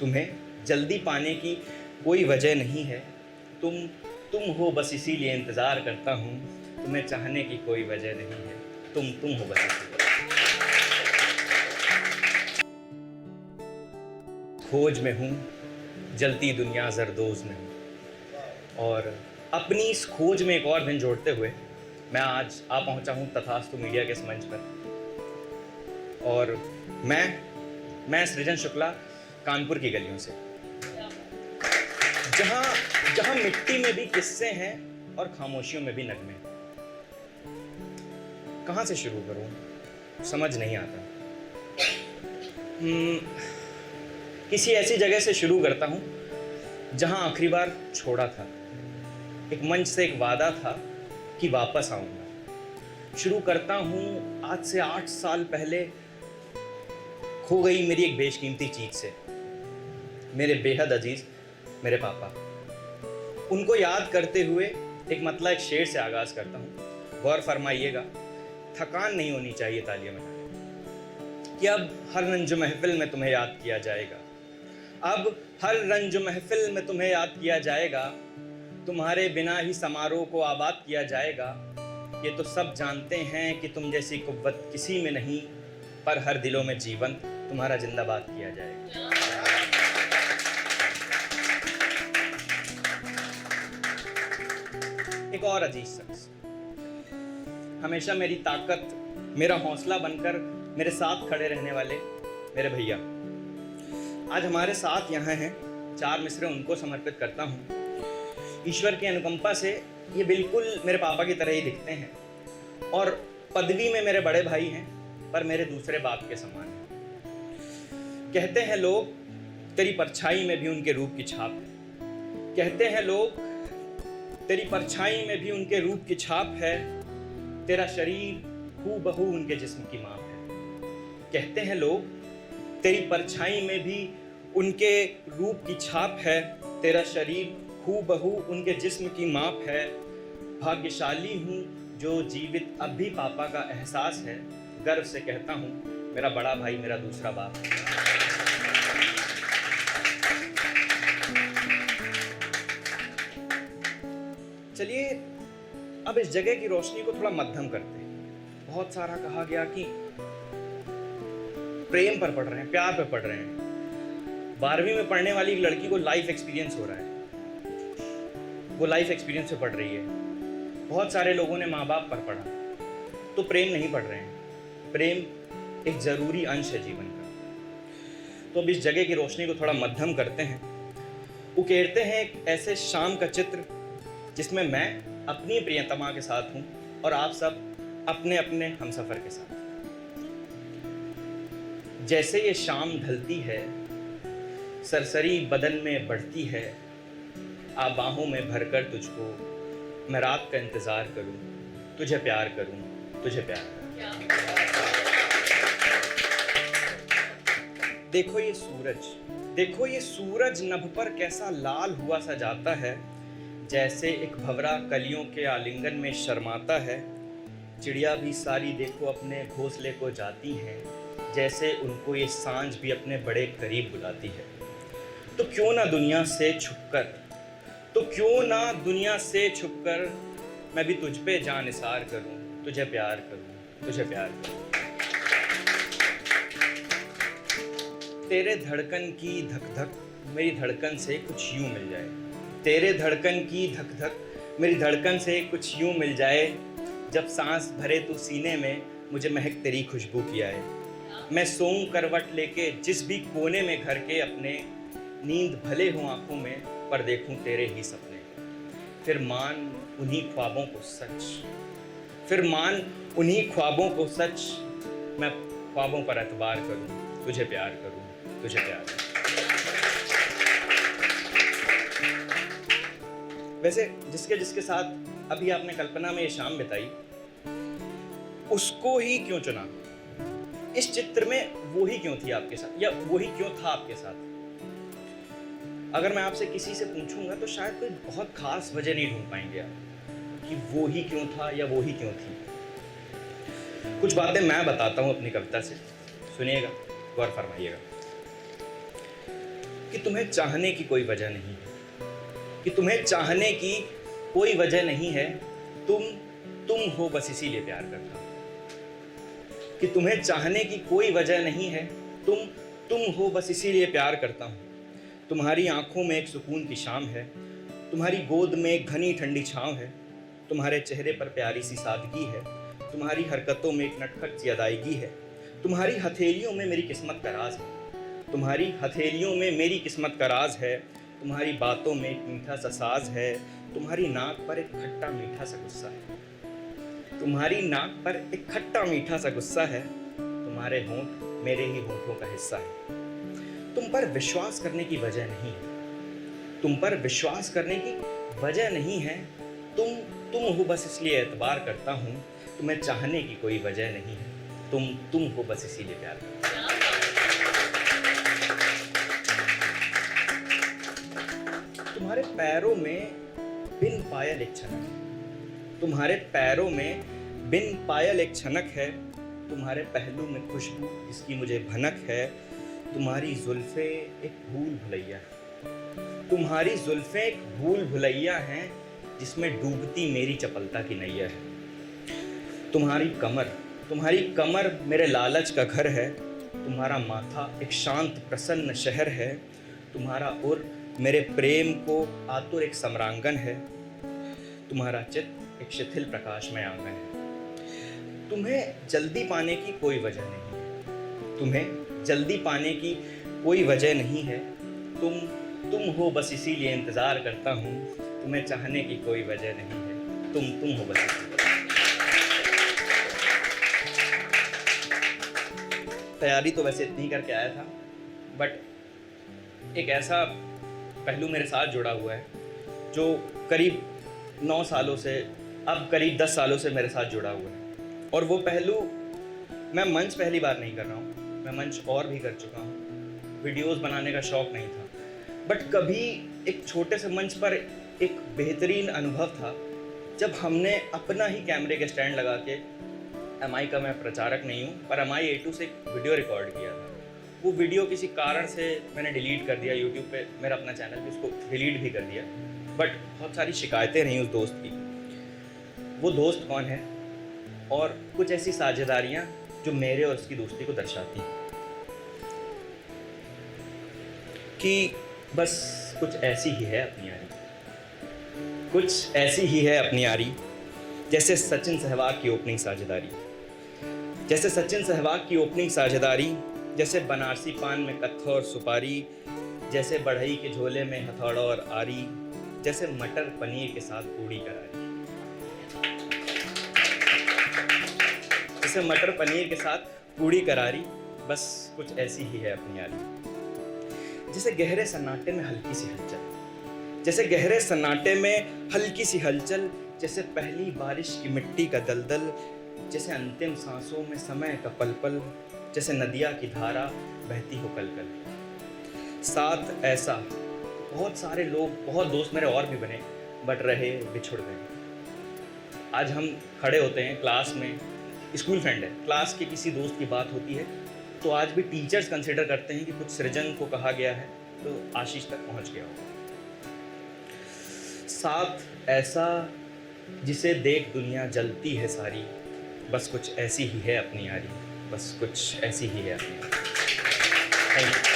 तुम्हें जल्दी पाने की कोई वजह नहीं है। तुम हो बस इसीलिए इंतज़ार करता हूँ। तुम्हें चाहने की कोई वजह नहीं है। तुम हो बस इसीलिए। खोज में हूँ, जलती दुनिया जरदोज़ में हूँ। और अपनी इस खोज में एक और दिन जोड़ते हुए मैं आज आ पहुँचा हूँ तथास्तु मीडिया के इस मंच पर। और मैं सृजन शुक्ला, कानपुर की गलियों से, जहाँ मिट्टी में भी किस्से हैं और खामोशियों में भी नगमे। कहाँ से शुरू करूँ, समझ नहीं आता। किसी ऐसी जगह से शुरू करता हूँ जहाँ आखिरी बार छोड़ा था। एक मंच से एक वादा था कि वापस आऊँगा। शुरू करता हूँ आज से 8 साल पहले खो गई मेरी एक बेशकीमती चीज़ से, मेरे बेहद अजीज मेरे पापा। उनको याद करते हुए एक शेर से आगाज़ करता हूँ। गौर फरमाइएगा, थकान नहीं होनी चाहिए तालियां बजाने कि अब हर रंज महफिल में तुम्हें याद किया जाएगा। अब हर रंज महफिल में तुम्हें याद किया जाएगा। तुम्हारे बिना ही समारोह को आबाद किया जाएगा। ये तो सब जानते हैं कि तुम जैसी कुव्वत किसी में नहीं, पर हर दिलों में जीवन तुम्हारा जिंदाबाद किया जाएगा। एक और अजीज शख्स, हमेशा मेरी ताकत, मेरा हौसला बनकर मेरे साथ खड़े रहने वाले मेरे भैया, आज हमारे साथ यहाँ हैं। 4 मिसरे उनको समर्पित करता हूँ। ईश्वर की अनुकंपा से ये बिल्कुल मेरे पापा की तरह ही दिखते हैं और पदवी में मेरे बड़े भाई हैं, पर मेरे दूसरे बाप के समान हैं। कहते हैं लोग तेरी परछाई में भी उनके रूप की छाप है। कहते हैं लोग तेरी परछाई में भी उनके रूप की छाप है। तेरा शरीर हूबहू उनके जिस्म की माप है। कहते हैं लोग तेरी परछाई में भी उनके रूप की छाप है। तेरा शरीर हूबहू उनके जिस्म की माप है। भाग्यशाली हूँ जो जीवित अब भी पापा का एहसास है। गर्व से कहता हूँ मेरा बड़ा भाई मेरा दूसरा बाप। चलिए अब इस जगह की रोशनी को थोड़ा मध्यम करते हैं। बहुत सारा कहा गया कि प्रेम पर पढ़ रहे हैं, प्यार पर पढ़ रहे हैं। 12वीं में पढ़ने वाली एक लड़की को लाइफ एक्सपीरियंस हो रहा है, वो लाइफ एक्सपीरियंस से पढ़ रही है। बहुत सारे लोगों ने माँ बाप पर पढ़ा, तो प्रेम नहीं पढ़ रहे हैं। प्रेम एक जरूरी अंश है जीवन का। तो अब इस जगह की रोशनी को थोड़ा मध्यम करते हैं, उकेरते हैं एक ऐसे शाम का चित्र जिसमें मैं अपनी प्रियतमा के साथ हूं और आप सब अपने अपने हमसफर के साथ। जैसे ये शाम ढलती है, सरसरी बदन में बढ़ती है, आ बाहों में भरकर तुझको मैं रात का इंतजार करूं, तुझे प्यार करूं, तुझे प्यार करूं। देखो ये सूरज नभ पर कैसा लाल हुआ सा जाता है। जैसे एक भंवरा कलियों के आलिंगन में शर्माता है। चिड़िया भी सारी देखो अपने घोंसले को जाती हैं, जैसे उनको ये सांझ भी अपने बड़े करीब बुलाती है। तो क्यों ना दुनिया से छुपकर मैं भी तुझ पे जान निसार करूं, तुझे प्यार करूं, तुझे प्यार करूं। तेरे धड़कन की धक धक मेरी धड़कन से कुछ यूं मिल जाए। तेरे धड़कन की धक धक मेरी धड़कन से कुछ यूं मिल जाए। जब सांस भरे तू सीने में मुझे महक तेरी खुशबू की आए। मैं सोऊं करवट लेके जिस भी कोने में घर के अपने, नींद भले हो आंखों में पर देखूं तेरे ही सपने। फिर मान उन्हीं ख्वाबों को सच, मैं ख्वाबों पर एतबार करूं, तुझे प्यार करूं, तुझे प्यार करूं। वैसे जिसके साथ अभी आपने कल्पना में ये शाम बिताई, उसको ही क्यों चुना? इस चित्र में वो ही क्यों थी आपके साथ, या वो ही क्यों था आपके साथ? अगर मैं आपसे किसी से पूछूंगा तो शायद कोई बहुत खास वजह नहीं ढूंढ पाएंगे आप कि वो ही क्यों था या वो ही क्यों थी। कुछ बातें मैं बताता हूं अपनी कविता से, सुनिएगा, गौर फरमाइएगा। कि तुम्हें चाहने की कोई वजह नहीं है, कि तुम्हें चाहने की कोई वजह नहीं है, तुम हो बस इसीलिए प्यार करता हूं, कि तुम्हें चाहने की कोई वजह नहीं है, तुम हो बस इसीलिए प्यार करता हूं। तुम्हारी आंखों में एक सुकून की शाम है, तुम्हारी गोद में एक घनी ठंडी छांव है, तुम्हारे चेहरे पर प्यारी सी सादगी है, तुम्हारी हरकतों में एक नटखट सी अदायगी है, तुम्हारी हथेलियों में मेरी किस्मत का राज है, तुम्हारी हथेलियों में मेरी किस्मत का राज है, तुम्हारी बातों में एक मीठा सा साज है, तुम्हारी नाक पर एक खट्टा मीठा सा गुस्सा है, तुम्हारी नाक पर एक खट्टा मीठा सा गुस्सा है, तुम्हारे होंठ मेरे ही होंठों का हिस्सा है। तुम पर विश्वास करने की वजह नहीं है, तुम पर विश्वास करने की वजह नहीं है, तुम हो बस इसलिए एतबार करता हूँ, तुम्हें चाहने की कोई वजह नहीं है, तुम हो बस इसीलिए प्यार करता हूँ। तुम्हारे पैरों में बिन पायल एक छनक है, तुम्हारे पैरों में बिन पायल एक छनक है, तुम्हारे पहलू में खुशबू जिसकी मुझे भनक है, तुम्हारी जुल्फे एक भूल भुलैया है, तुम्हारी जुल्फे एक भूल भुलैया हैं जिसमें डूबती मेरी चपलता की नैया है। तुम्हारी कमर मेरे लालच का घर है, तुम्हारा माथा एक शांत प्रसन्न शहर है, तुम्हारा उर मेरे प्रेम को आतुर एक सम्रांगन है, तुम्हारा चित्त एक शिथिल प्रकाश में आंगन है। तुम्हें जल्दी पाने की कोई वजह नहीं है, तुम्हें जल्दी पाने की कोई वजह नहीं है, तुम हो बस इसीलिए इंतज़ार करता हूँ, तुम्हें चाहने की कोई वजह नहीं है, तुम हो बस इसीलिए। तैयारी तो वैसे इतनी करके आया था, बट एक ऐसा पहलू मेरे साथ जुड़ा हुआ है जो करीब 9 सालों से, अब करीब 10 सालों से मेरे साथ जुड़ा हुआ है। और वो पहलू, मैं मंच पहली बार नहीं कर रहा हूँ, मैं मंच और भी कर चुका हूँ, वीडियोस बनाने का शौक़ नहीं था, बट कभी एक छोटे से मंच पर एक बेहतरीन अनुभव था जब हमने अपना ही कैमरे के स्टैंड लगा के, MI का मैं प्रचारक नहीं हूँ, पर MI A2 से एक वीडियो रिकॉर्ड किया था। वो वीडियो किसी कारण से मैंने डिलीट कर दिया, यूट्यूब पे मेरा अपना चैनल भी उसको डिलीट भी कर दिया, बट बहुत सारी शिकायतें रहीं उस दोस्त की। वो दोस्त कौन है और कुछ ऐसी साझेदारियाँ जो मेरे और उसकी दोस्ती को दर्शाती हैं कि बस कुछ ऐसी ही है अपनी यारी, कुछ ऐसी ही है अपनी यारी, जैसे सचिन सहवाग की ओपनिंग साझेदारी, जैसे सचिन सहवाग की ओपनिंग साझेदारी, जैसे बनारसी पान में कत्था और सुपारी, जैसे बढ़ई के झोले में हथौड़ा और आरी, जैसे मटर पनीर के साथ पूड़ी करारी, जैसे मटर पनीर के साथ पूड़ी करारी, बस कुछ ऐसी ही है अपनी यारी। जैसे गहरे सन्नाटे में हल्की सी हलचल, जैसे गहरे सन्नाटे में हल्की सी हलचल, जैसे पहली बारिश की मिट्टी का दलदल, जैसे अंतिम सांसों में समय का पल-पल, जैसे नदिया की धारा बहती हो कल-कल। साथ ऐसा बहुत सारे लोग, बहुत दोस्त मेरे और भी बने, बट रहे बिछुड़ गए। आज हम खड़े होते हैं क्लास में, स्कूल फ्रेंड है, क्लास के किसी दोस्त की बात होती है तो आज भी टीचर्स कंसिडर करते हैं कि कुछ सृजन को कहा गया है तो आशीष तक पहुंच गया होगा। साथ ऐसा जिसे देख दुनिया जलती है सारी, बस कुछ ऐसी ही है अपनी यारी, बस कुछ ऐसी ही है अपनी यारी। Thank you.